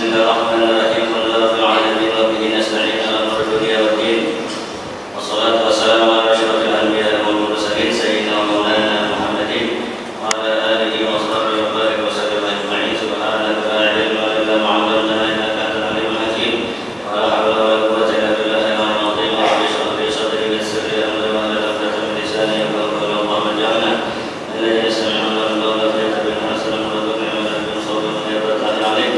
Bismillahirrahmanirrahim. Alhamdulillahil alamin wa bihi nasta'in ala umuri dunya waddin. Wassalatu wassalamu ala asyrofil anbiya'i wal mursalin sayyidina wa maulana Muhammadin wa ala alihi wa sahbihi wa barik wa sallam ajma'in. Subhanaka la ilma illa ma 'allamtana innaka antal alimul hakim. Wa la hawla wa la quwwata illa billahil aliyyil azim. Rabbi shrah li sadri wa yassir li amri wahlul 'uqdatam min lisani yafqahu qawli. Allahumma ij'alna alladhina yastami'una al-qawla fayattabi'una ahsanahu wa yarzuqna min ladunka sawabun wa yabtaghi 'alaik.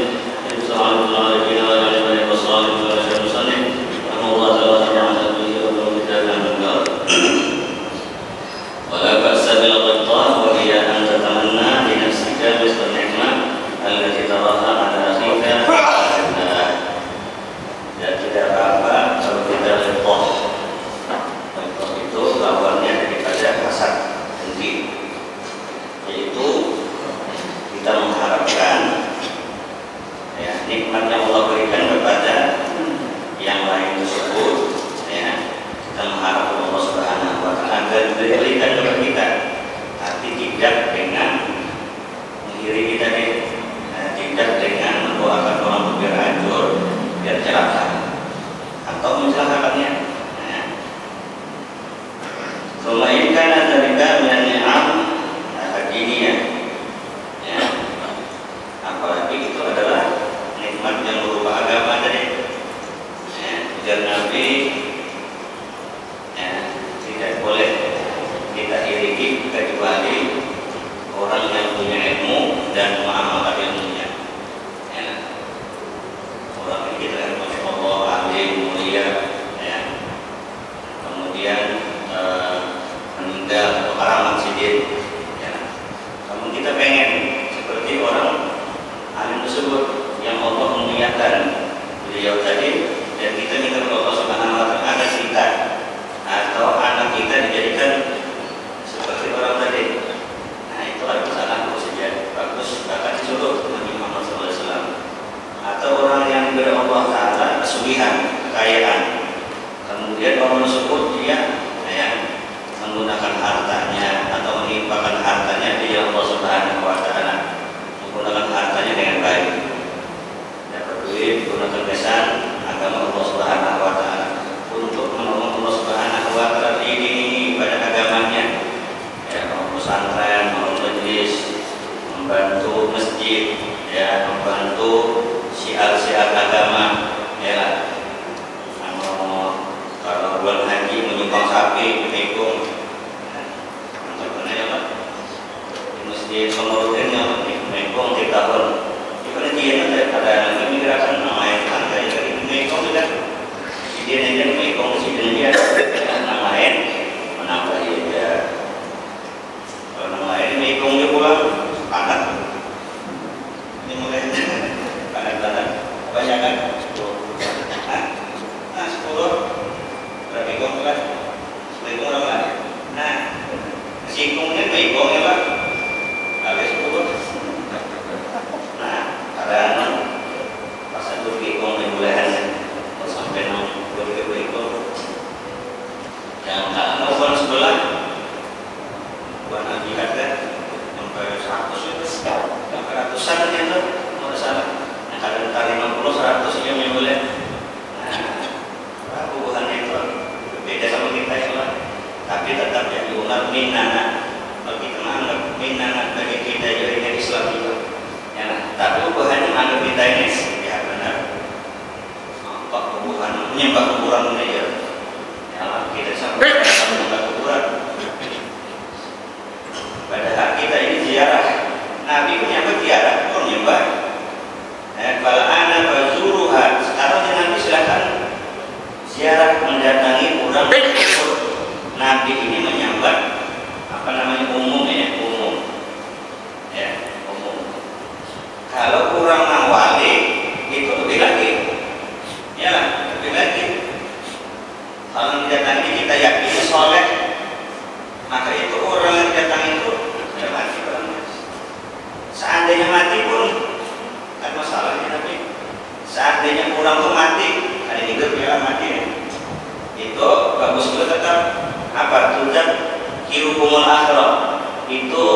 Itu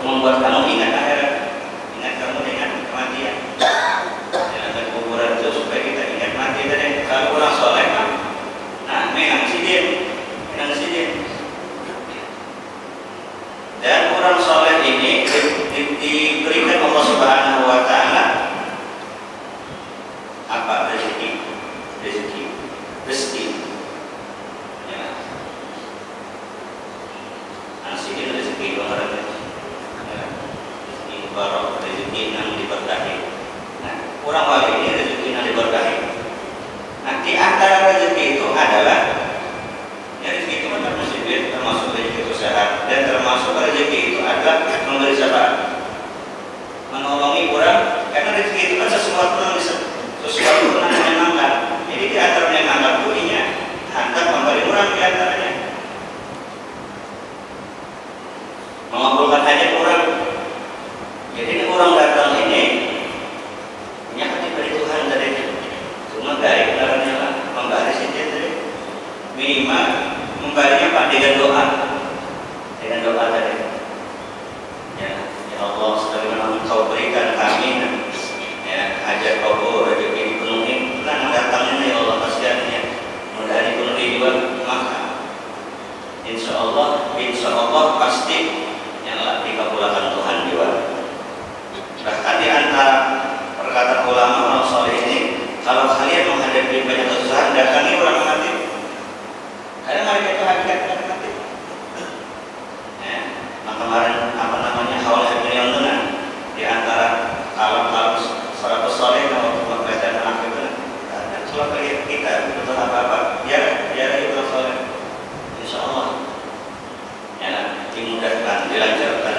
membuat kamu ingat akhirat, ingat kamu dengan kematian. Jangan Apa rezeki? Rezeki. Ya. Nasihin rezeki orangnya. Ya. Rezeki barok, rezeki yang diberkahi. Nah, orang wali ini rezeki yang diberkahi. Nah, di antara rezeki itu adalah ya rezeki itu termasuk rezeki usaha, dan termasuk rezeki itu adalah memberi syafaat, menolongi orang, karena rezeki itu kan sesuatu yang menyenangkan. Jadi di antara menyenangkan bunyinya hantar memberi orang di antaranya, mengabulkan hajat orang. Jadi ini orang datang ini punya hati dari Tuhan tadi, cuma gaib caranya lah memberi saja tadi, minimal memberinya Pak dengan doa tadi. Ya Allah, sebagaimana Engkau berikan kami ya hajat kabul, rezeki dipenuhi, tenang datangnya ya Allah, kasihannya mudah dipenuhi juga, maka insya Allah pasti yang dikabulkan Tuhan juga. Bahkan di antara perkataan ulama orang soleh ini, kalau kalian menghadapi banyak kesusahan, datangi orang mati, karena mereka itu hakikat orang mati. Ya, kemarin haul hibnion itu di antara kalau 100 soleh kalau membaca anak itu, kalau kita betul apa biar itu soleh, insya Allah ya dimudahkan, dilancarkan,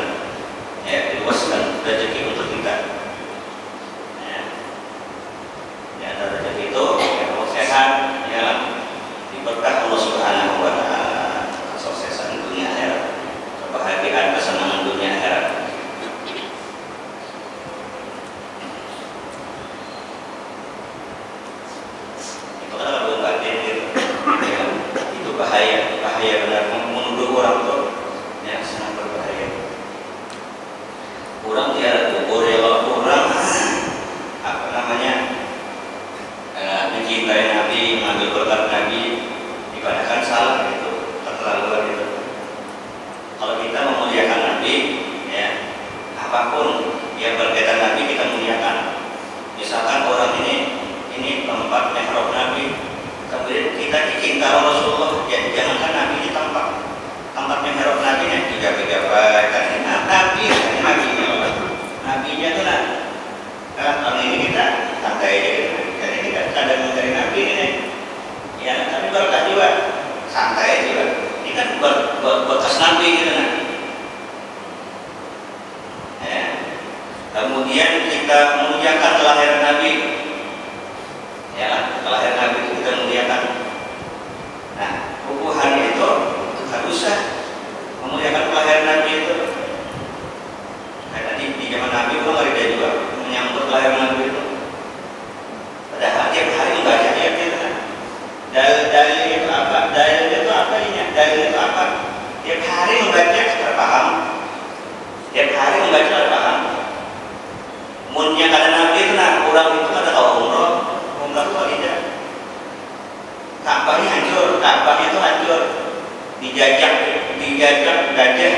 ya diluaskan rezeki untuk kita. Ya, di antara rezeki itu ya kalau sehat, ya diberkah Allah Subhanahu wa Ta'ala, kesuksesan dunia akhirat, kebahagiaan, kesenangan dunia akhirat. Itu kan kalau batin gitu, ya, itu bahaya benar, menuduh orang itu yang sangat berbahaya. Orang tiada kubur ya, kalau orang mencintai Nabi, mengambil berkat Nabi, dikatakan salah gitu, keterlaluan gitu. Kalau kita memuliakan Nabi, ya apapun yang berkaitan Nabi kita muliakan. Misalkan orang ini tempat mihrab Nabi, kemudian kita dicinta Rasulullah, jangankan Nabi di tempat mihrab Nabi yang digapai-gapai kan Nabinya itu lah. Dalam tahun ini kita santai aja gitu. Jadi kita kadang mencari Nabi ini, ya tapi berkah juga, santai juga. Ini kan bekas Nabi gitu nah. Ya. Kemudian kita memuliakan kelahiran Nabi, ya kelahiran Nabi itu kita muliakan. Nah, hubungan itu nggak usah memuliakan kelahiran Nabi itu. Karena di zaman Nabi itu nggak ada juga menyambut kelahiran Nabi itu. Padahal tiap hari membaca ayat itu kan. Dalil itu apa? Dalil itu apa ini? Dalil itu apa? Tiap hari membaca terpaham. Tiap hari membaca terpaham. Munnya kata Nabi itu orang itu kata tahu umroh itu tidak. Ka'bahnya hancur, Ka'bahnya itu hancur. Dijajak gajah,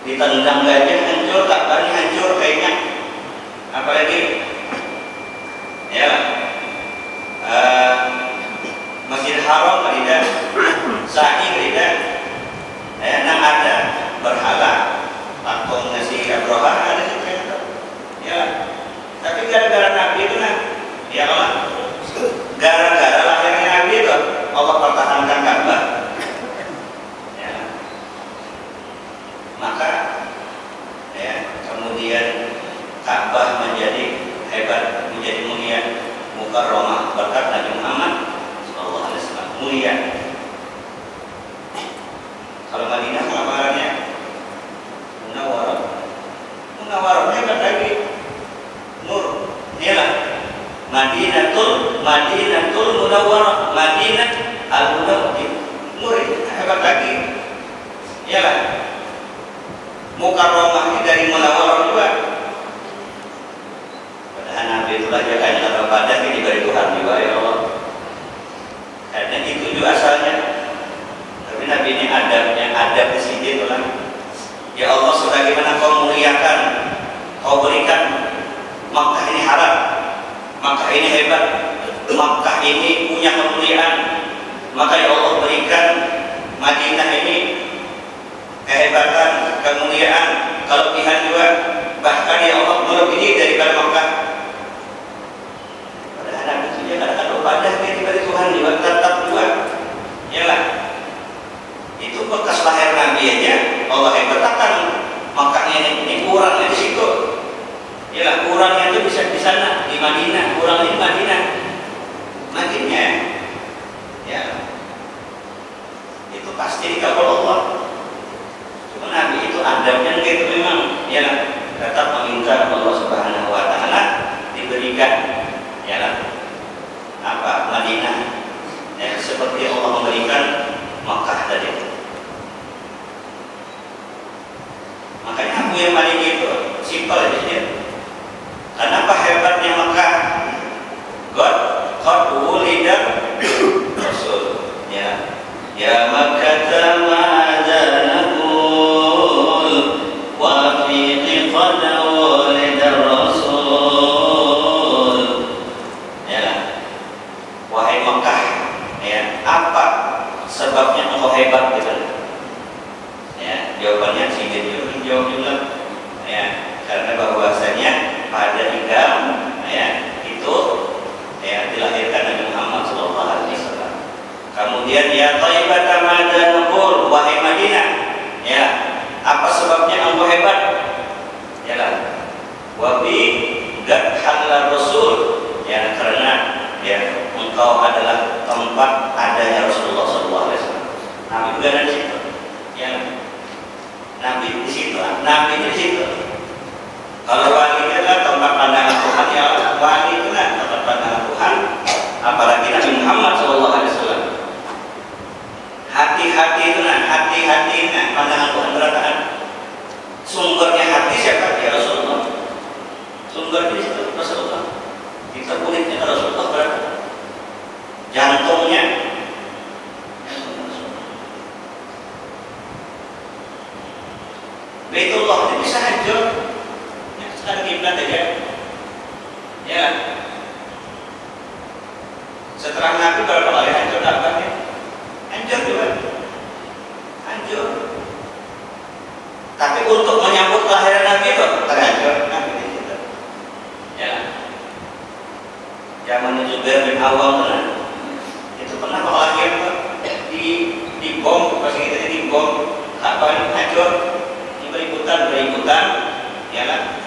ditendang gajah hancur, Ka'bahnya hancur kayaknya. Apalagi ya Masjid Haram tidak, sa'i tidak, nang ada berhala, patung nasi Abraha ada juga itu. Ya, tapi gara-gara Nabi itu ya Allah, gara-gara lahirnya Nabi itu Allah pertahankan Ka'bah. Ya, maka ya kemudian Ka'bah menjadi hebat, menjadi mulia, mukarramah berkat Nabi Muhammad sallallahu alaihi wasallam, mulia. Kalau Madinah kabarnya Munawwarah hebat lagi, nur. Inilah Madinatul Munawwarah, Madinah al-Munawwarah, nur hebat lagi. Iyalah mukarramah dari Munawwarah juga. Nabi itulah jagaan kata badan ini dari Tuhan juga ya Allah. Karena itu juga asalnya. Tapi Nabi ini adab di sini itulah. Ya Allah, sebagaimana Kau muliakan, Kau berikan Makkah ini haram, Makkah ini hebat, Makkah ini punya kemuliaan, maka ya Allah berikan Madinah ini kehebatan, kemuliaan, kelebihan juga, bahkan ya Allah melebihi daripada Makkah. Padahal Nabi itu dia katakan pada daripada Tuhan juga tetap juga, yalah. Itu bekas lahir Nabi aja Allah hebatkan Makkahnya ini kurangnya di situ. Yalah, kurangnya itu bisa di sana di Madinah, kurangnya di Madinah. Madinah, ya, itu pasti dikabul Allah. Cuma Nabi itu adabnya gitu memang, ya, tetap meminta Allah Subhanahu Wa Taala diberikan, ya, apa Madinah, ya, seperti Allah memberikan Makkah tadi. Makanya Abu yang paling itu simpel aja dia. Kenapa hebatnya Makkah? God ulida Rasul, ya. Ya Makkah ma'adha naqul wa fi qad ulida Rasul. Ya. Wahai Makkah, ya, apa sebabnya engkau hebat gitu? Ya, jawabannya singkat jawab juga, ya, karena bahwasanya pada Idam, ya, itu, ya, dilahirkan Nabi Muhammad SAW. Kemudian ya Thaibah ma'adha naqul, wahai Madinah, ya, apa sebabnya engkau hebat? Ya lah, wabi gad halal Rasul, ya, karena, ya, engkau adalah tempat adanya Rasulullah SAW. Nabi juga di situ, ya, Nabi di situ, Nabi di situ. Kalau wali itu adalah tempat pandangan Tuhan, ya, wali itu adalah tempat pandangan Tuhan, apalagi Nabi Muhammad SAW. Hati-hati itu, hati-hati pandangan Tuhan beratakan. Sumbernya hati siapa? Ya Rasulullah. Sumbernya itu Rasulullah. Kita kulitnya Rasulullah berapa? Jantungnya Baitullah itu bisa hancur. Ya, sekarang kiblat aja. Ya. Setelah Nabi berapa kali hancur dapatnya? Hancur juga. Hancur. Tapi untuk menyambut kelahiran Nabi itu terhancur. Nabi itu. Ya. Zaman Zubair bin Awam itu pernah melahirkan di bom, pas kita di bom, Ka'bah hancur. Beributan, ya lah,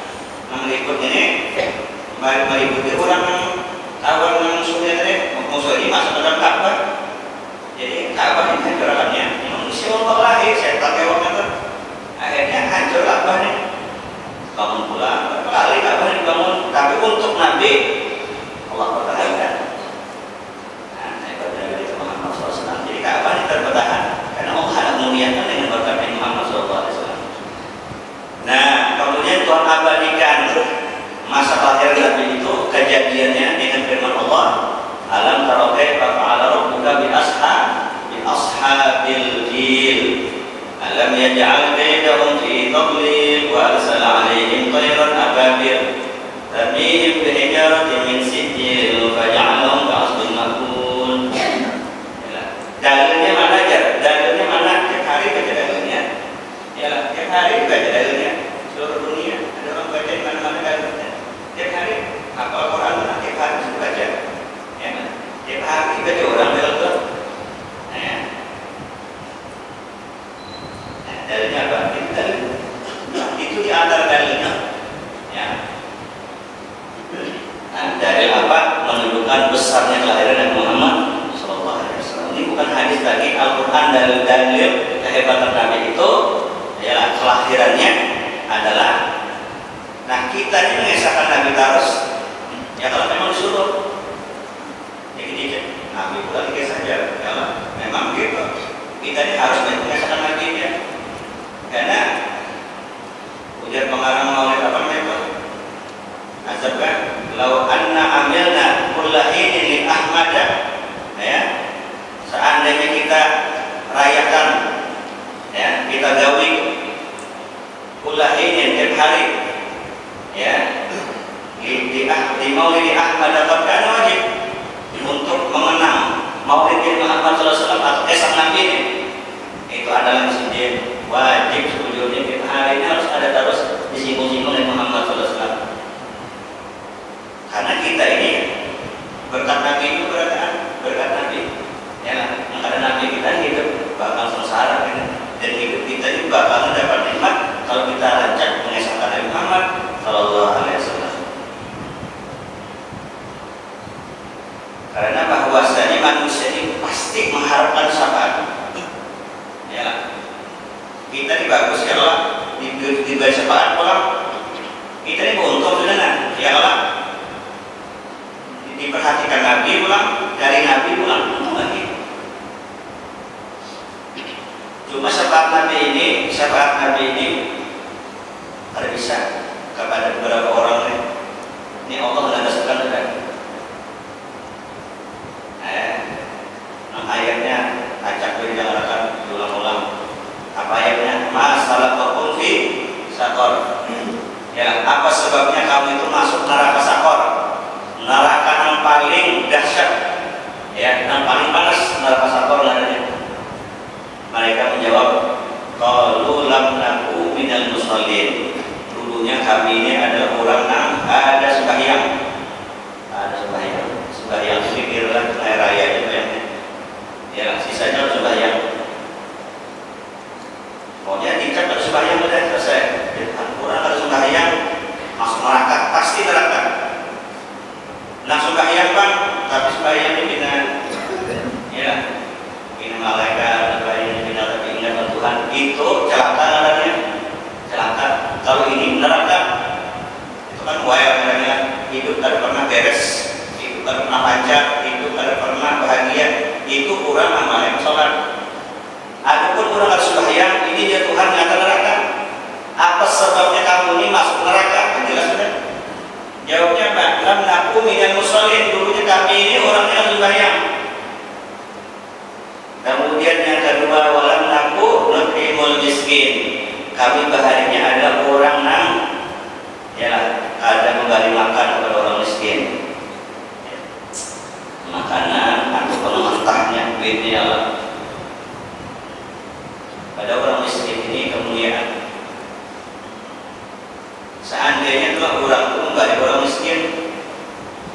meliput ini, meliputi orang kawan yang sudah tadi, musuh ini masuk ke dalam Ka'bah. Jadi Ka'bah ini hancurakannya, manusia Allah lahir, setan kewaknya tuh, akhirnya hancur Ka'bah nih, bangun pula, kali Ka'bah dibangun, tapi untuk Nabi Allah pertahankan. Nah, hebatnya dari Muhammad SAW. Jadi Ka'bah ini terpertahan karena Allah ada memuliakan dengan berkat Muhammad SAW. Nah, kemudian Tuhan abadikan masa kelahiran Nabi itu kejadiannya dengan firman Allah, alam tara kaifa fa'ala rabbuka bi ashabil fil alam yaj'al kaydahum fi tadlil wa arsala 'alaihim tayran ababil tarmihim bi hijaratin min sijil faj'alahum ka'asfin ma'kul. Dalilnya mana aja? Dalilnya mana? Tiap hari baca dalilnya. Ya, tiap hari baca dalilnya. Seluruh dunia ada orang baca di mana-mana dalilnya. Tiap hari hafal Quran, tiap hari baca. Ya, tiap hari baca orang dalil. Nah, dalilnya apa? Itu dalil. Itu di antara dalilnya. Ya. Nah, dalil apa? Menunjukkan besarnya kelahiran Nabi Muhammad SAW. Ini bukan hadis lagi, Al-Quran dalil kehebatan Nabi itu. Ya, kelahirannya adalah, nah, kita ini mengesahkan Nabi terus, ya, kalau memang disuruh, jadi Nabi bukan dikes saja, ya, memang gitu. Kita ini harus mengesahkan Nabi ya, karena ujar pengarang maulid apa itu, azabkan, lau anna amilna kullahinin li Ahmada, ya, seandainya kita rayakan, ya, kita gawi kullahinin tiap hari, ya, di maulid Ahmad Karena bahwasanya manusia ini pasti mengharapkan syafaat. Ya, kita ini bagus ya Allah, diberi syafaat pulang. Kita ini beruntung sudah, ya Allah. Diperhatikan Nabi pulang, dari Nabi pulang, untung lagi. Cuma syafaat Nabi ini ada bisa kepada beberapa orang nih. Ini Allah menandaskan sudah. Ayatnya acak didengarkan diulang-ulang. Apa ayatnya? Masalahul fi sakor. Ya, apa sebabnya kamu itu masuk neraka sakor? Neraka yang paling dahsyat, ya, yang paling panas, neraka sakor namanya. Mereka menjawab, qalu lam naku minal musallin. Dulunya kami ini adalah orang yang ada sembahyang. Sembahyang pikirlah air raya itu ya, sisanya harus sembahyang. Pokoknya dicap harus sembahyang udah selesai. Orang harus sembahyang masuk neraka, pasti neraka. Nah sembahyang Bang, tapi sembahyang ini bina, ya, bina malaikat, bina tapi ingat Tuhan, itu celaka namanya, celaka. Kalau ini neraka, itu kan wayang hidup tidak pernah beres, hidup tidak pernah lancar, hidup tidak pernah bahagia. Itu orang amalnya sholat. Adapun orang harus sembahyang, ini dia Tuhan nyata neraka. Apa sebabnya kamu ini masuk neraka? Jelas sudah. Jawabnya Pak, lam naku minal musallin. Dulunya kami ini orang yang sembahyang. Kemudian yang kedua, walam naku nut'imul miskin. Kami baharinya adalah orang yang ada memberi makan kepada orang miskin. Makanan atau mentahnya duitnya Allah. Pada orang miskin ini kemuliaan. Seandainya telah orang itu memberi orang miskin,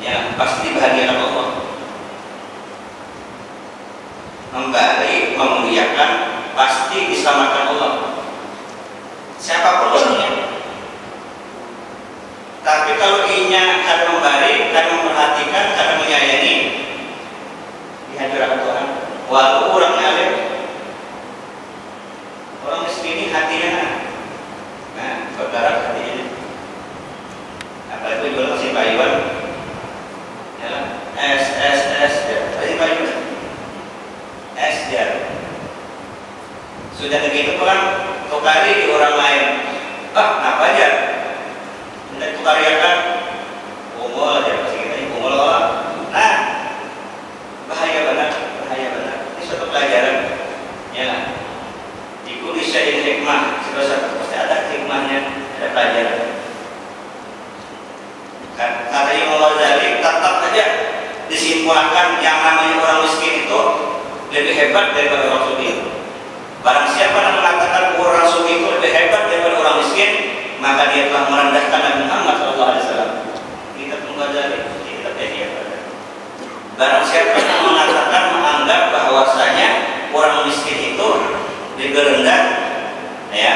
ya pasti dibahagiakan Allah. Memberi, memuliakan, pasti diselamatkan Allah. Siapapun orangnya. Tapi kalau inya kadang memberi, kadang memperhatikan, kadang menyayangi, dihancurkan Tuhan. Walau orangnya alim, orang miskin ini hatinya, nah berdarah hatinya. Apalagi itu jual masih Pak Iwan, ya masih Pak Iwan, dia. Sudah begitu pulang, tukari di orang lain. Apa aja? Tidak tukariakan, umur aja pasti kita ini umur Allah. Nah, bahaya benar. Ini suatu pelajaran, ya. Di kulis jadi hikmah, pasti ada hikmahnya, ada pelajaran. Kata Imam Ghazali, tetap saja disimpulkan yang namanya orang miskin itu lebih hebat daripada orang sugih. Barang siapa yang mengatakan orang sugih itu lebih hebat daripada orang miskin, maka dia telah merendahkan Nabi Muhammad SAW. Kita Ghazali, kita hebat. Barang siapa yang mengatakan menganggap bahwasanya orang miskin itu lebih rendah, ya,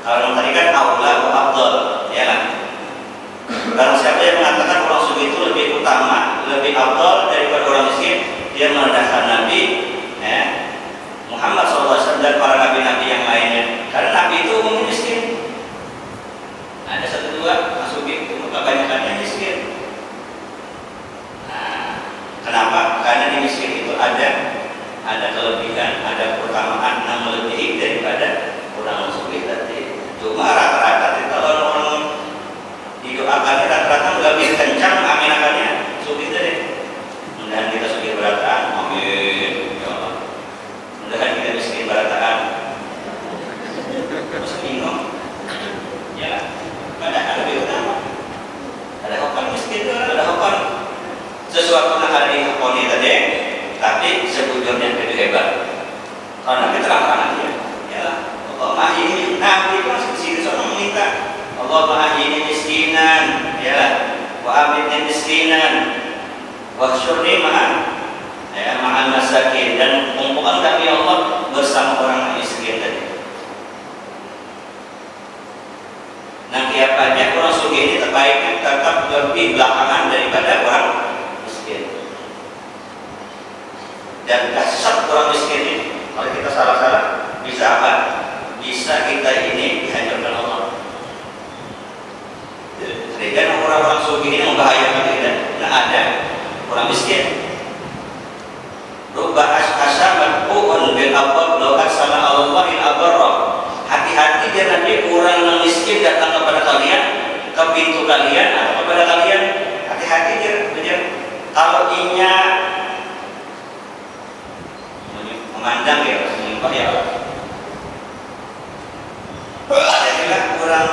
kalau tadi kan aula wa afdal, ya lah. Barang siapa yang mengatakan orang sugih itu lebih utama, lebih afdal daripada orang miskin, dia merendahkan Nabi, ya, Muhammad SAW dan para nabi-nabi yang lainnya. Karena Nabi itu umumnya miskin. Ada satu dua sugih itu kebanyakannya miskin. Nah, kenapa? Karena di miskin itu ada kelebihan, ada keutamaan yang melebihi daripada orang sugih tadi. Cuma rata-rata kita orang didoakannya rata-rata lebih kencang aminakannya sugih tadi. Mudah-mudahan kita sugih berataan, amin. Ya Allah. Mudah-mudahan kita miskin berataan. Masih bingung? Ya, padahal lebih utama. Ada hokon miskin itu, ada hokon sesuatu yang ada di hokon ini tadi, tapi sebujurnya lebih hebat. Karena keterangan dia, ya Allah ma'ini, Nabi itu masih disini seorang meminta Allah ma'ini miskinan, ya wa aminni miskinan wa syurni ma'al masakin, dan kumpulan kami Allah bersama orang miskin tadi. Nanti apanya orang sugih ini terbaiknya tetap lebih belakangan daripada orang dan dahsyat orang miskin ini. Kalau kita salah-salah bisa apa? Bisa kita ini dihancurkan Allah. Dan orang-orang sufi ini membahayakan kita. Nah, ada orang miskin. Rubba as'asa mad'u'un bil abwab law aqsama Allahi al-abarra. Hati-hati dia nanti orang yang miskin datang kepada kalian, ke pintu kalian atau kepada kalian. Hati-hati dia kalau inya memandang ya, menyembah ya. Jadilah orang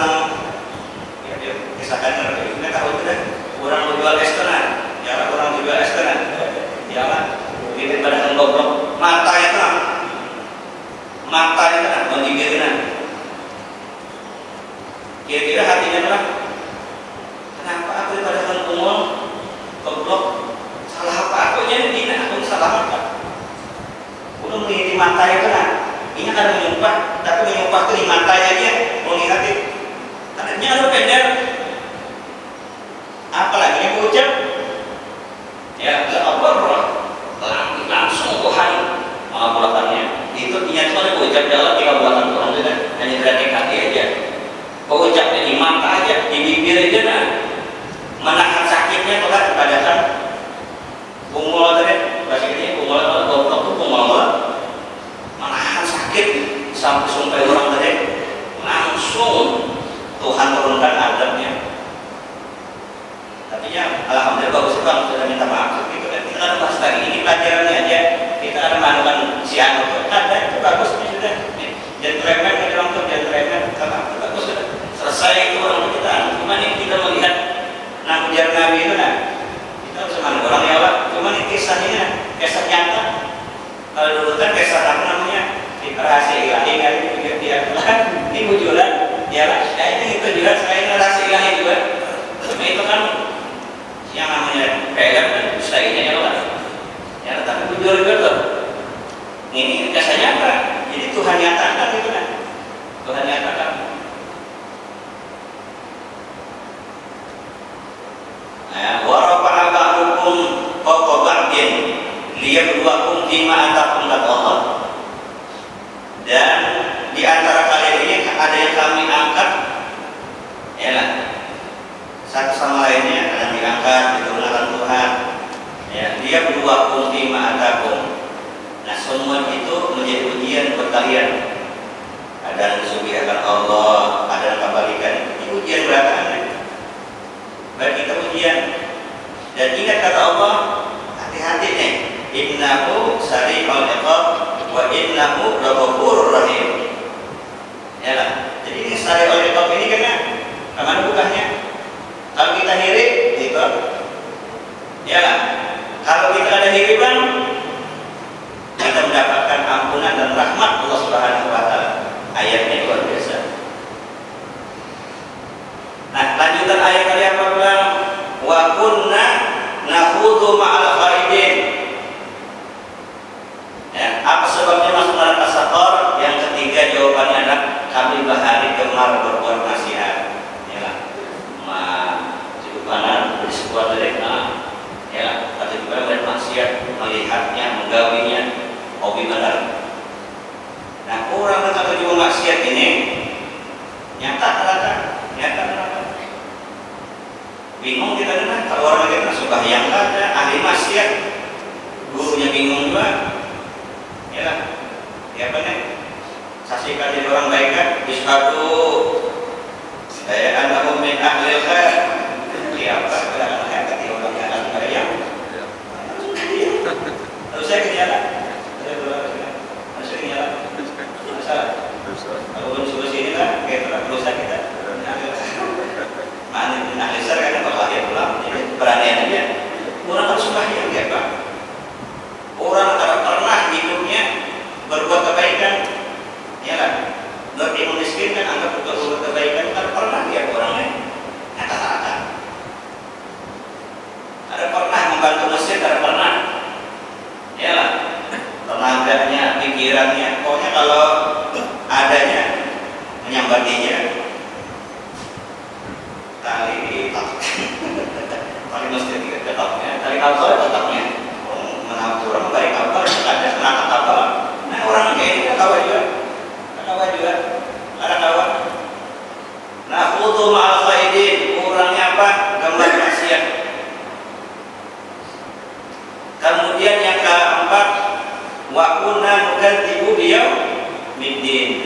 ya dia kisahkan kita tahu tidak orang menjual restoran, ya orang menjual restoran, ya lah. Kita pada goblok mata itu menggigirkan. Kira-kira hatinya lah, kenapa aku daripada ngomong goblok salah apa aku jadi dina aku salah apa? Udah mengikuti mata itu ini kan menyumpah, tapi menyumpah itu di matanya dia melihat itu. Karena ada pendek, apalagi yang ucap, ya Allah langsung Tuhan belakangnya itu ingat soalnya ucap dalam 3 bulan Tuhan itu hanya berarti kaki aja. Ucapnya di mata aja, di bibir aja menahan sakitnya Tuhan kepadatan bungul tadi bahasa ini bungul goblok itu bungul menahan sakit sampai orang tadi langsung Tuhan turunkan adabnya. Tapi ya alhamdulillah bagus Bang sudah minta maaf gitu kan. Kita kan bahas tadi ini pelajarannya aja. Kita ada manukan si anu ada itu bagus ini sudah. Gentleman ada orang tuh gentleman itu bagus sudah. Selesai itu orang kita. Cuman ini kita melihat ujar Nabi itu kita harus mana orang ya Allah. Cuman ini kisahnya kisah nyata. Kalau dulu kan kisah apa namanya? Rahasia ilahi kan dia ini wujudan ya lah. Ya ini itu juga selain rahasia ilahi juga. Cuma itu kan yang namanya pegang dan ustaznya ya Allah. Ya tapi jujur betul. Ini kisah nyata. Jadi Tuhan nyatakan itu kan. Tuhan nyatakan. Wa rafa'a ba'dukum fawqa ba'din liyabluwakum fima atakum Allah. Dan di antara kalian ini ada yang kami angkat ya lah. Satu sama lainnya ada yang diangkat diturunkan Tuhan. Ya, dia berdua kunti ma'atakum. Nah, semua itu menjadi ujian buat kalian. Ada yang disubihakan Allah, ada yang kebalikan. Ini ujian berat bagi kita ujian. Dan ingat kata Allah, hati-hati nih. Innahu sari'ul iqab wa innahu laghafurur rahim. Ya lah. Jadi ini sari'ul iqab ini kan kemana bukannya? Kalau kita hirit itu ya lah. Kalau kita ada hiriban kita mendapatkan ampunan dan rahmat Allah Subhanahu wa taala. Ayatnya luar biasa. Nah, lanjutan ayat tadi apa bilang? Wa kunna nakhudu ma'al khaidin. Ya, apa sebabnya masuk neraka Saqar? Yang ketiga jawabannya adalah kami bahari gemar berbuat nasihat. Ya, mana disebut dari ya, atau juga bermaksiat melihatnya, menggawinya, hobi benar. Nah, orang yang kata juga maksiat ini nyata neraka. Bingung kita dengar kalau orang kita suka yang ada ahli maksiat, gurunya bingung juga. Ya lah, ya apa nih? Saksikan jadi orang baik kan? Bismatu saya anak min ahli khair. Siapa? Kadang-kadang hebat ya orang yang ahli khair. Lalu saya kenyala. Saya kenyala. Masalah. Kalau suruh sini lah, kayak berusaha kita. Mana ahli khair kan berlahir pulang. Jadi beranian dia. Orang harus bahagia ya Pak. Orang tak pernah hidupnya berbuat kebaikan, ya kan? Lebih memiskinkan, anggap berbuat kebaikan, tak pernah dia orangnya kata-kata. Ada pernah membantu masjid, ada pernah, ya lah. Tenaganya, pikirannya, pokoknya kalau adanya menyambatinya tali tali masjid tetapnya, tali kapal tetapnya. Menabur orang baik apa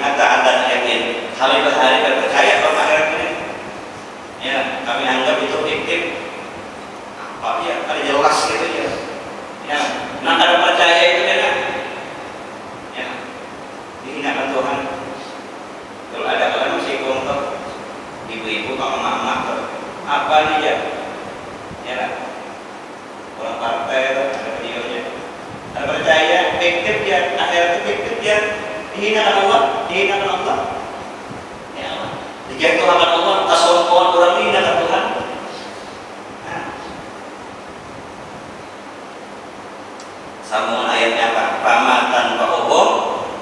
hatta adzan yakin. Kami percaya kalau akhirat ini. Ya, kami anggap itu fiktif. Apa ya? Ada jelas gitu ya. Ya, nah kalau percaya itu kan ya dihinakan Tuhan. Kalau ada orang masih kontok ibu-ibu sama mama apa nih ya? Ya lah. Orang partai itu ada videonya. Kalau percaya fiktif dia, akhirat itu fiktif dia, dihinakan Allah, dihinakan Allah. Ya Allah. Dijatuhkan Allah, tasawwuran orang dihinakan Tuhan. Sambungan ayatnya apa? Pamatan fa'ubum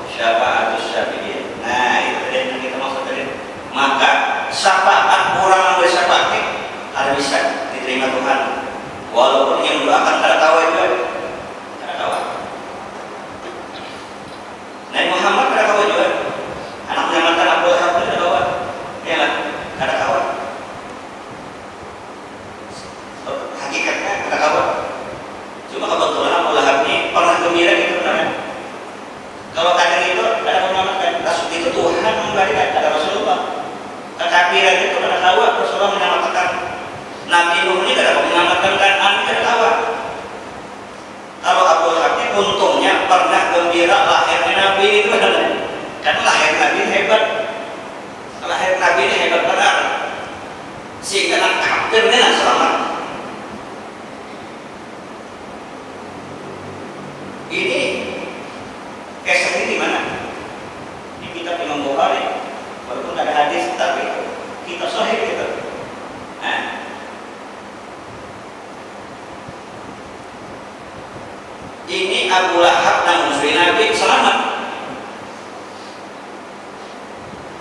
syafa'atus syafi'in. Nah itu tadi yang kita maksud tadi. Maka syafaat orang yang bersyafaat harus bisa diterima Tuhan. Walaupun yang mendoakan kada tahu juga, kada tahu. Nabi Muhammad kada tahu juga. Anaknya mantan Abu Lahab kada tahu. Ya lah, kada tahu. Hakikatnya kada tahu. Cuma kebetulan Abu Lahab ini pernah gembira gitu benar. Kalau kadang itu ada menyelamatkan, Rasul itu Tuhan memberikan ada Rasulullah. Kekafiran itu kada tahu Rasulullah menyelamatkan. Nabi Nuh ini kada menyelamatkan Kan'an, kada tahu. Kalau Abu Lahab ini untungnya pernah gembira lahirnya Nabi itu benar. Karena lahir Nabi hebat. Lahir Nabi ini hebat benar. Sehingga nak kafirnya selamat. Ini kisah ini di mana? Di kitab Imam Bukhari. Walaupun ada hadis, tapi kita sahih gitu. Nah, ini Abu Lahab dan musuh Nabi selamat.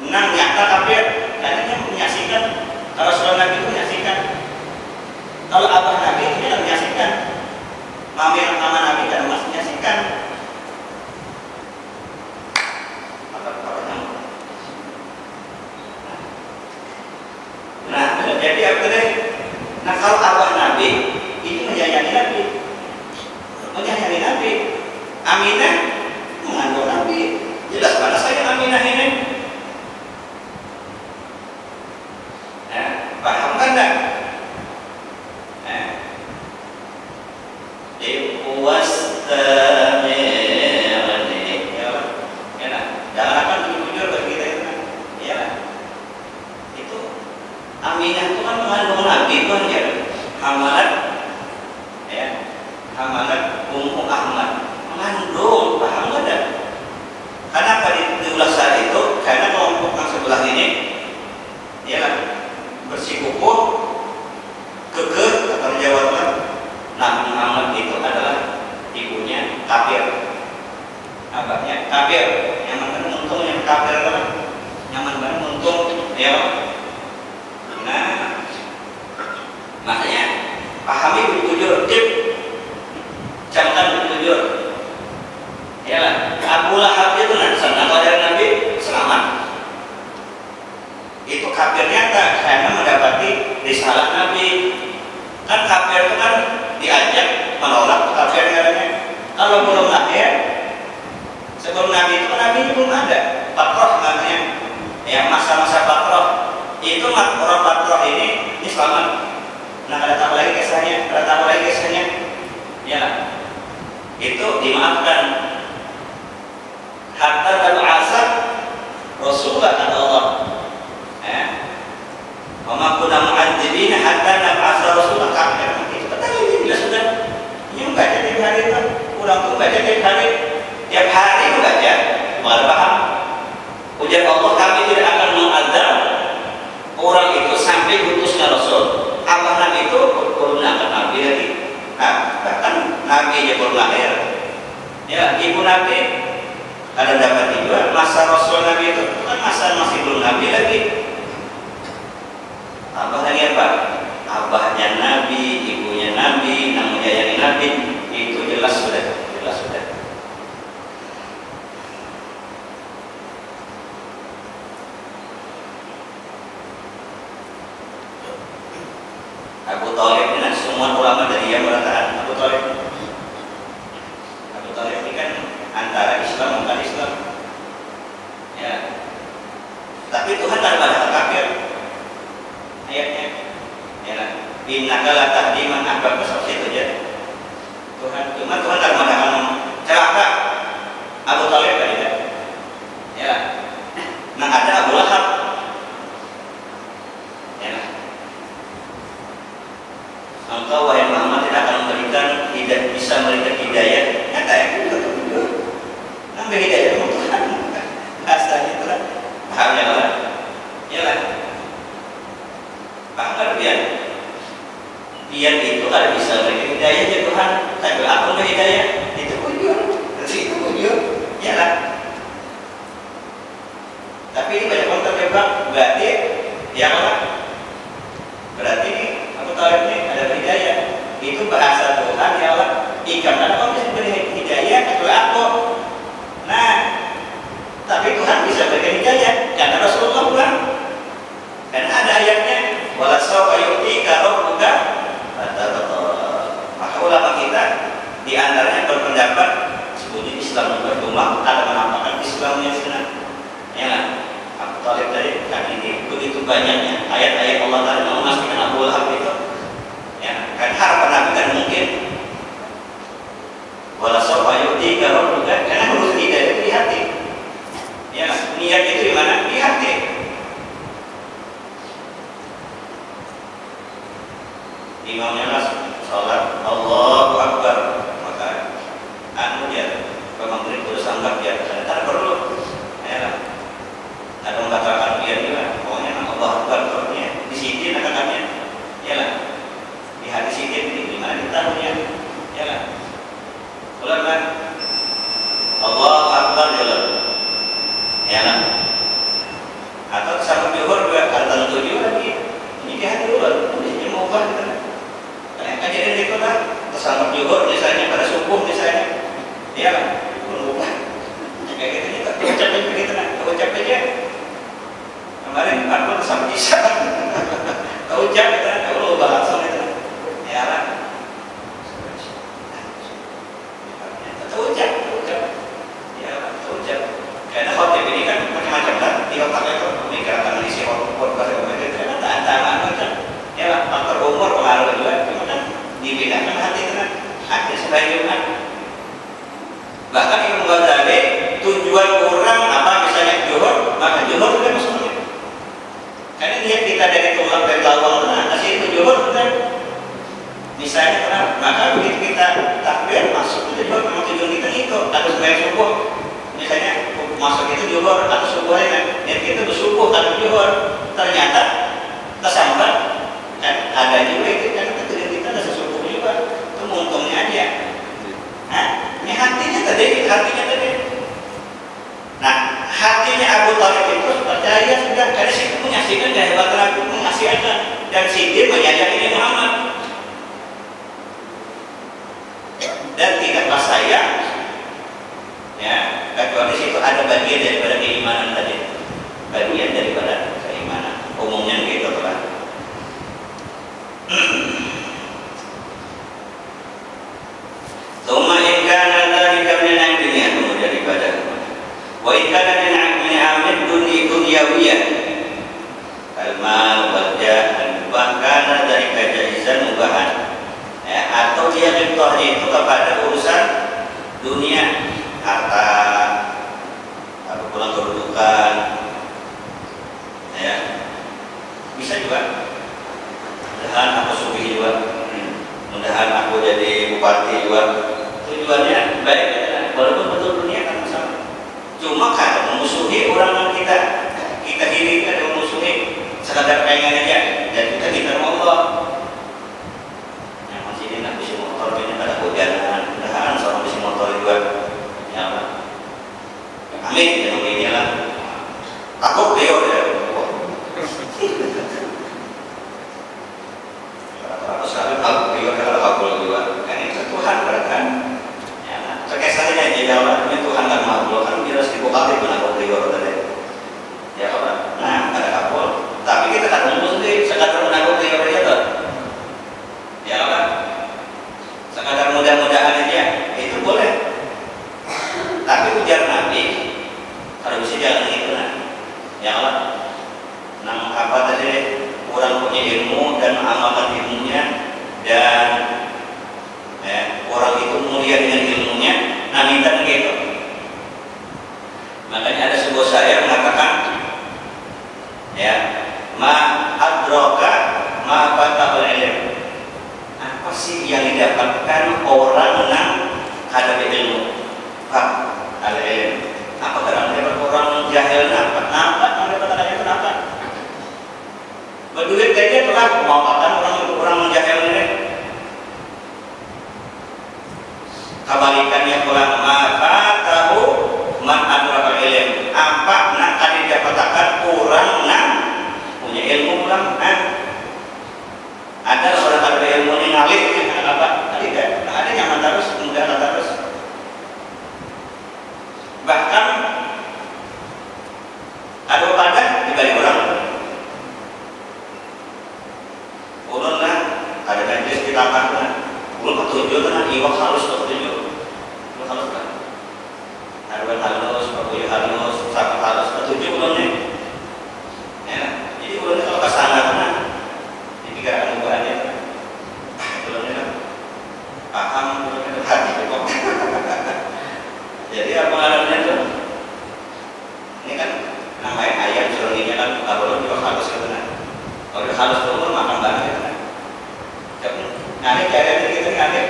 Nang nyata kafir, katanya menyaksikan. Kalau Rasulullah Nabi itu menyaksikan. Kalau abah Nabi itu tidak menyaksikan. Mami sama Nabi dan Mas menyaksikan. Nah, jadi apa tadi? Nah, kalau abah Nabi itu menyayangi Nabi, menyayangi Nabi. Aminah mengandung Nabi. Jelas pada saya Aminah ini. Nah, paham kan tak? Aminah itu kan mengandung Nabi kan ya. Hamalat ya. Hamalat Ummu Ahmad. Mengandung, paham enggak? Kenapa diulas saat itu? Karena kelompok yang sebelah ini ya bersikukuh kekeh atau jawablah Nabi Muhammad itu adalah ibunya kafir. Abahnya kafir. Yang mana untung yang kafir kan? Yang mana untung ya. Nah, makanya pahami bujur tip, camkan bujur. Ya lah, Abu Lahab itu senang dari Nabi selamat. Itu kafirnya tak karena mendapati risalah Nabi. Kan kafir itu kan diajak menolak kafir katanya. Kalau belum lahir, sebelum Nabi itu kan Nabi belum ada. Patroh namanya, ya masa-masa patroh. Itu orang patroh ini selamat. Nah, ada tahu lagi kisahnya, ya, itu dimaafkan. Hatta lalu asap Rasulullah kata Allah, Wama kunna mu'adzibina hatta nab'atsa Rasulullah kafir. Itu katanya ini jelas sudah. Ini membaca tiap hari kan, pulang tuh baca tiap hari membaca, malah paham. Ujar Allah, kami tidak akan mengazab orang itu sampai putusnya Rasul. Allah Nabi itu belum akan Nabi lagi. Nah, bahkan Nabi aja belum lahir. Ya, ibu Nabi ada dapat juga masa Rasul Nabi itu kan masa masih belum Nabi lagi. Abah lagi apa? Abahnya Nabi, ibunya Nabi, namanya yang Nabi itu jelas sudah. Abu Thalib ini semua ulama dari yang mengatakan Abu Thalib ini kan antara Islam bukan Islam ya. bisa memberikan hidayah. Nyata ya, ngambil hidayah dari Tuhan. Asalnya itu lah, pahamnya lah, ya lah. Paham biar itu ada bisa memberikan hidayah dari Tuhan. Tapi apa untuk hidayah? Itu ujur, ya lah. Tapi ini banyak orang terjebak, berarti ya lah. Berarti ini Abu Thalib ini ada hidayah. Itu bahasa Tuhan ya Allah. Ikan apa bisa beri hidayah itu aku. Nah, tapi Tuhan bisa beri hidayah karena Rasulullah bilang. Karena ada ayatnya wala sawfa yu'tika rabbuka maka ulama kita di antaranya berpendapat sebutnya Islam berkembang ada menampakkan Islamnya sebenarnya. Ya, Abu Thalib tadi kan ini begitu banyaknya ayat-ayat Allah Taala memastikan Abu Lahab itu. Ya, kan harapan Nabi kan mungkin wala sawfa yu'tika rabbuka karena huruf hidayah itu di hati. Ya, niat itu di mana? Di hati. Imamnya sholat Allahu Akbar maka dia pemanggilan kudu sanggap dia karena perlu ya ada mengatakan dia juga pokoknya Allah Akbar pokoknya di sini katakannya ya lah di hati sini di mana ditaruhnya ya lah ulang kan Allahu Akbar ya lah atau sampai juhur juga kata tujuh lagi ini di hati ulang ini mau ubah gitu. Kejadian itu kan tersangkap juhur misalnya pada subuh misalnya ya kan lupa kayak gitu nih ucapin begitu kan ucapin aja kemarin aku tersangkap bisa kau ucap gitu kan kau lupa langsung gitu ya kan kau ucap ya kau ucap karena khotib ini kan macam-macam kan di otaknya itu memikirkan isi khotib karena tak ada macam ya lah faktor umur pengaruh juga dibedakan hati dengan hati sebagai Jumat. Bahkan Imam Ghazali tujuan orang apa misalnya juhur, maka juhur juga maksudnya. Karena niat kita dari tulang dari lawang nah kasih itu juhur kan. Misalnya kenapa? Maka begitu kita takbir masuk itu juhur memang tujuan kita itu atau sebagai subuh. Misalnya masuk itu juhur atau subuh kan. Niat kita bersubuh atau juhur. Ternyata tersambat kan ada juga itu kan tujuan kita ada sesuatu juga itu untungnya aja. Nah, ini hatinya tadi. Nah, hatinya Abu Thalib itu percaya sudah karena situ menyaksikan kehebatan Nabi menyaksikan dan Siddiq menyadari Muhammad dan tidak pas sayang ya kecuali situ ada bagian daripada keimanan tadi bagian daripada keimanan umumnya gitu kan. Thumma in kana dzalika min dunya kemudian ibadah. Wa in kana min amil dunyawiyah. Al-mal wal jah bahkan dzalika jaizan mubahan. Ya, atau dia contohnya itu kepada urusan dunia, harta, atau pulang kedudukan. Ya. Bisa juga. Mudahan aku sugih juga. Mudahan aku jadi bupati juga. Tujuannya baik ya, walaupun betul dunia kan sama. Cuma kan memusuhi orang yang kita diri ada memusuhi sekadar pengen aja dan kita Allah. Yang masih ini nak bisi motor ini pada hujanan, mudahan seorang bisi motor juga. Ya Allah. Amin ya ini lah. Takut dia ya. Sekali aku juga kalau aku juga kan itu Tuhan berkan. Ya, terkait saja di dalam ini Tuhan kan makhluk kan dia harus dibukati mana kau beliau tadi. Ya Allah. Nah ada kapal. Tapi kita kan mesti sekadar menanggung beliau itu. didapatkan orang yang ada ilmu. Pak, ada ilmu. Apa kadang dapat orang jahil apa? Yang dapat ada itu apa? Berduit saja telah memanfaatkan orang jahil ini. Kebalikannya pula maka tahu man adrakal ilm. Apa nak tadi dapatkan orang nak punya ilmu pulang? Ada orang ada ilmu ini ngalih apa? Tidak. Ada yang terus, mudah terus. Bahkan ada pada dibalik orang. Ulun lah ada najis di lapangan. Ulun ketujuh kan iwak halus ketujuh. Ulun halus kan. Harban halus, pakuyu halus, sapi halus ketujuh ulun nih. Ya, jadi ulun kalau kesana kan dipikirkan buahnya. Ulun ini paham, ulun ini hati kok. Jadi apa artinya itu? Ini kan namanya ayam serunginya kan kalau juga halus gitu kan. Kalau dia halus dulu makan banget gitu kan. Tapi nanti caranya gitu nanti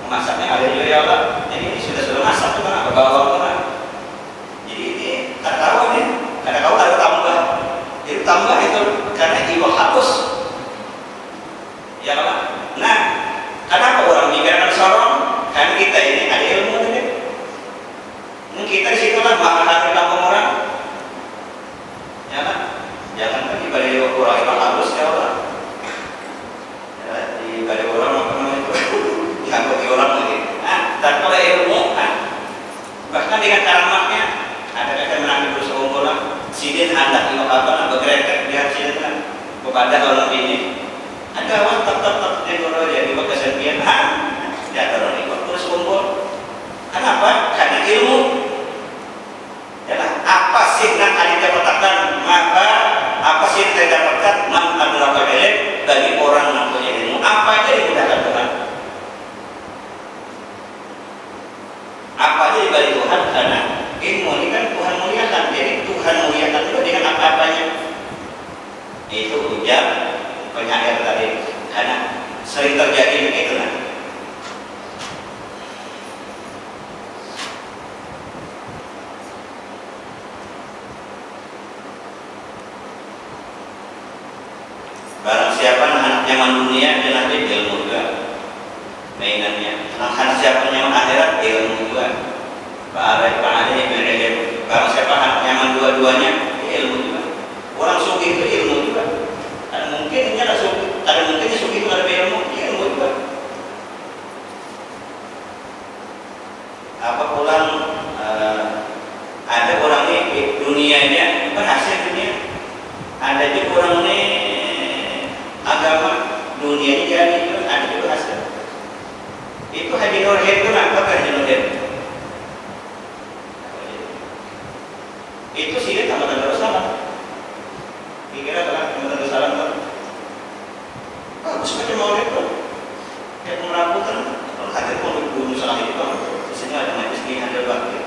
masaknya ada juga ya Allah. Ini sudah masak tuh kan, bawang tuh kan. Jadi ini tak tahu nih, kadang kau ada tambah. Jadi tambah itu karena iwa halus. Ya Allah. Nah, kenapa orang mikirkan sorong? Karena kita ini ada ilmu nih. Kita di situ kan makan hati kampung orang, ya kan? Jangan kan di balik orang yang halus ya Allah, ya, di balik orang apa namanya itu, diangkuti orang lagi. Dan kalau ilmu, bahkan dengan karamatnya, ada kata menangis berusaha umurlah, sidin hendak ilmu apa, bergerak lihat sidin kan, kepada orang ini, ada awal tetap di luar jadi kesepian, tidak ada orang ikut terus umur. Kenapa? Karena ilmu. Apa sih yang tadi dapatkan? Maka apa sih yang saya dapatkan? Man adrakal ilm bagi orang yang punya ilmu. Apa aja dimudahkan Tuhan? Apa aja dibagi Tuhan? Karena ilmu ini kan Tuhan muliakan. Jadi Tuhan muliakan itu dengan apa-apanya. Itu ujar penyair tadi. Karena sering terjadi begitu kan. Barang siapa anak nyaman dunia dan nanti ilmu juga mainannya. Anak siapa nyaman akhirat ilmu juga. Pak ada yang ilmu. Barang siapa anak nyaman dua-duanya ilmu juga. Orang suki itu ilmu juga. Ada mungkin ada suki, ada mungkin suki itu ada ilmu juga. Apa pulang ada orang ini dunianya berhasil dunia. Ada juga orang ini agama dunia ini jadi itu ada juga hasil. Itu Haji Nurhid itu apa Haji Nurhid? Itu sih dia Taman Darussalam. Kira-kira Taman Darussalam kan? Bagus macam maulid tuh. Kayak merapukan kalau hadir pun belum salah itu kan. Di sini ada majlis ini ada bakti.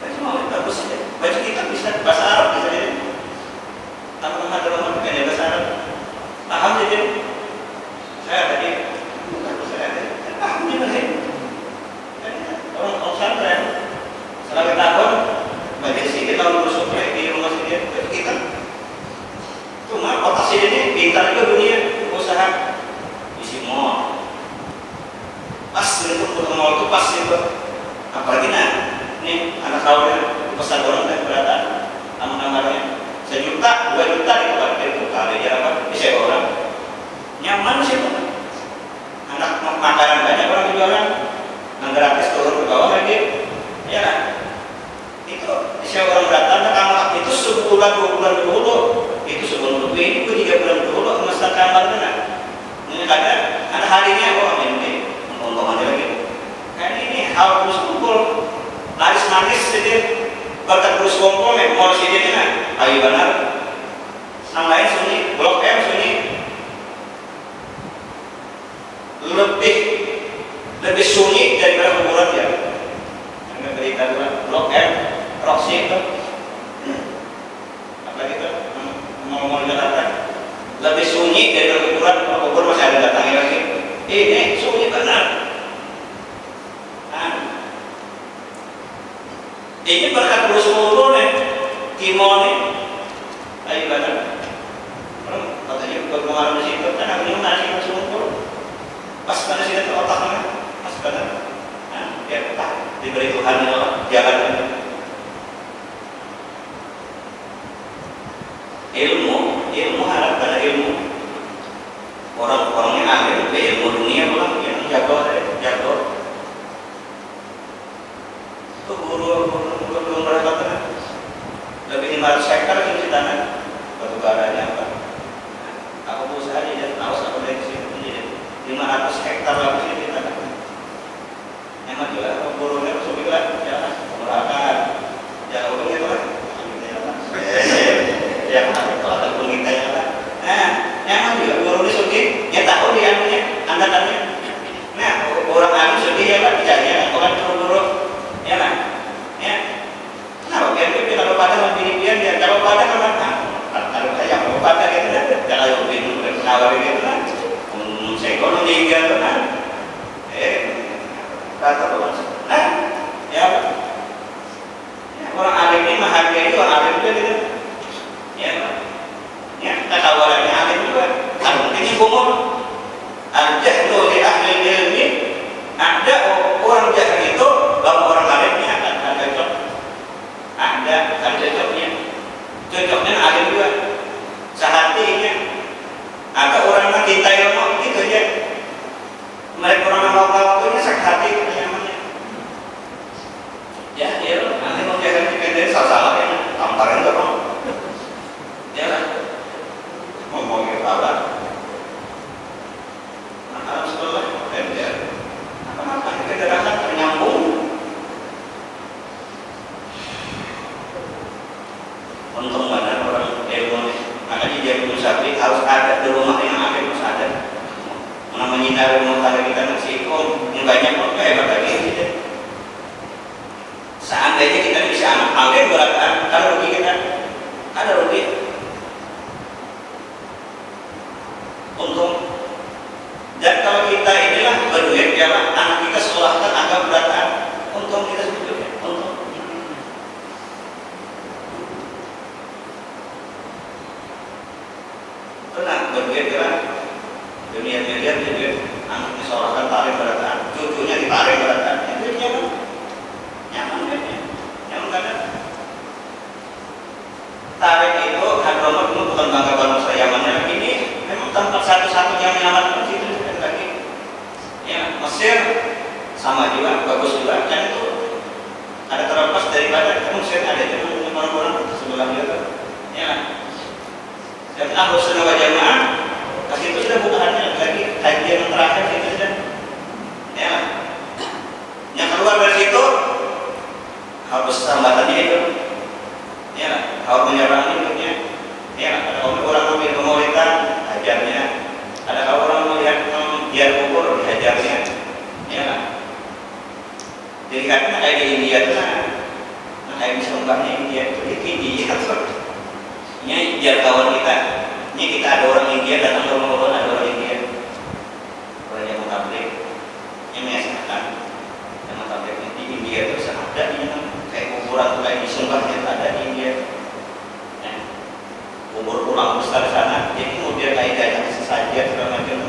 Baca maulid bagus saja. Baca kita bisa bahasa Arab bisa jadi. Taman Darussalam kan bahasa Arab. Paham jadi saya tadi paham juga orang pesantren selama tahun bagi sedikit tahun bersuplai di rumah sendiri kita cuma otak sini ini pintar juga dunia usaha isi mall pas itu mall itu pas itu apalagi nih anak kawin pesan orang dan beratan nama-namanya 1 juta, 2 juta di tempat itu kali ya apa? Bisa orang nyaman sih tuh. Anak makanan banyak orang jualan, yang gratis turun ke bawah lagi, ya kan? Itu bisa orang datang ke kamar itu sebulan 2 bulan dulu, itu sebelum lebih itu 3 bulan dulu masa kamar mana? Ini kadang ada harinya ini untungannya lagi. Kan ini hal terus kumpul, laris manis sedih. Berkat terus kumpul mau sini kan ayo benar yang lain sunyi blok M sunyi lebih sunyi daripada kuburan ya yang berita blok M Roxy itu apa gitu ngomong di Jakarta lebih sunyi daripada kuburan. Kalau kubur masih ada datangnya lagi ini sunyi benar Ini berkat Rasulullah nih, timon nih, ayo kan? Orang katanya buat mengalami situ, kan aku ini nasi Rasulullah, pas mana sih itu otaknya, pas kan? Nah, dia otak diberi Tuhan ini jalan ini. Ilmu harap pada ilmu. Orang-orangnya alim, ilmu dunia pulang yang jago. Itu guru mereka kan lebih 500 hektar di tanah batu baranya apa? Aku usaha aja dan awas aku dari sini 500 hektar lagi di tanah. Emang juga aku gurunya harus bilang jangan mengurangkan, jangan uangnya tuh ya kalau ada pengita ya lah. Nah, emang juga gurunya suki, ya tahu dia punya anda-anda. Nah, orang alim suki ya lah bicaranya orang guru. Ya kan? Ya. Nah, biar kalau pada memilih dia kalau pada kalau saya mau pada gitu kan, kalau bingung berpenawar gitu kan, saya kalau tinggal kan, kata orang, nah, ya, orang alim ini menghargai orang alim juga gitu, ya, tawarannya alim juga, kalau mungkin ini umum, ada tuh di ahli ilmi, ada orang jahil itu. Kalau orang alimnya akan cocok, ada cocoknya alim juga, sehatinya. Ada orang kita yang mau gitu aja, mereka orang mau waktunya sehati namanya. Ya, nanti mau jalan dari salah yang tamparan terus, ya kan? Ngomongin apa? Nah, harus sekolah, apa kita akan ternyambung. Untung benar orang ilmu nih, makanya dia punya sapi harus ada di rumah yang ada harus ada. Namanya rumah tangga kita nasi ikom, banyak kok kayak lagi gitu. Seandainya kita bisa ambil berapa, kalau rugi kita ada rugi. Untung. Dan kalau kita inilah berduit ya lah, anak kita sekolahkan agak beratan, untung kita sebetulnya, untung. Tenang, berduit kan dunia miliar duit anaknya sekolahkan tarik beratan, cucunya ditarik beratan, ya duitnya kan nyaman duitnya, nyaman kan? Tarik itu hadromat itu bukan bangga bangsa Yamannya, ini memang tempat satu-satunya nyaman kan situ lagi. Ya, Mesir sama juga, bagus juga, dan itu ada terlepas daripada Mesir ada juga orang-orang sebelah dia, ya. Dan Ahlus Sunnah wal Jamaah kasih itu sudah bukannya lagi kajian yang terakhir itu sudah, ya. Yang keluar dari situ harus hambatannya itu, ya, harus menyerang hidupnya, ya. Ada orang ambil pemaulitan hajarnya, ada orang melihat biar kubur dihajarnya, ya. Jadi karena kayak di India itu kayak bisa ungkapnya India itu di India tuh. Ini biar kawan kita, ini kita ada orang India datang ke rumah ada orang India, orang yang tabligh, yang menyatakan yang tabligh di India itu ada kayak kuburan kayak disumpahnya ada di India, kubur kurang besar sana, jadi kemudian kayak datang sesaja segala macam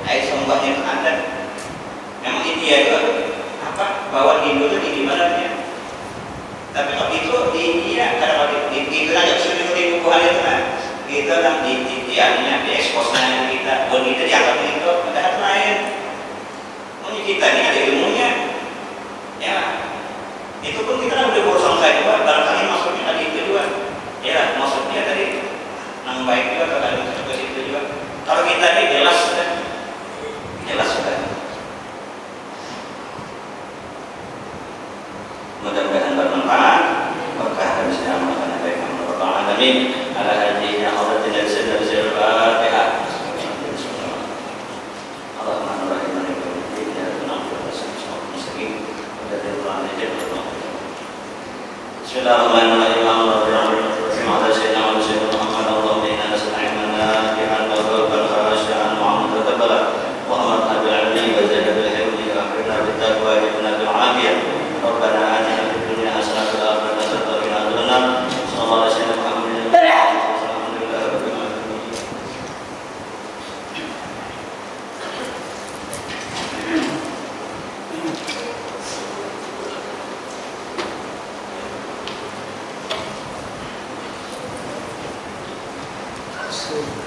kayak sumpahnya itu ada, memang India itu apa bawa Hindu itu di mana ya? Tapi kalau itu di India kalau itu aja sudah di bukuan itu kan kita kan di eksposnya kita bukan kita dianggap itu ada hal lain. Mungkin kita ini ada ilmunya, ya. Itu pun kita kan udah berusaha saya juga barangkali maksudnya tadi itu juga, ya maksudnya tadi nang baik juga kalau ada ke situ juga. Kalau kita ini jelas sudah. Mudah-mudahan bermanfaat, berkah dan selamat dan baik alamin ala hadhihi hadatin al-sirr al-Fatihah. Allahumma rahimna Bismillahirrahmanirrahim. Terima kasih nama Sayyidina Muhammad Allahumma inna nas'aluka bi'an tawakkalna khashi'an wa mutaqabbala wa amarna bil 'ilmi wa zidna bil hilmi wa akhirna bit taqwa wa jibna bil 'afiyah. Rabbana atina fid dunya hasanatan Rasul.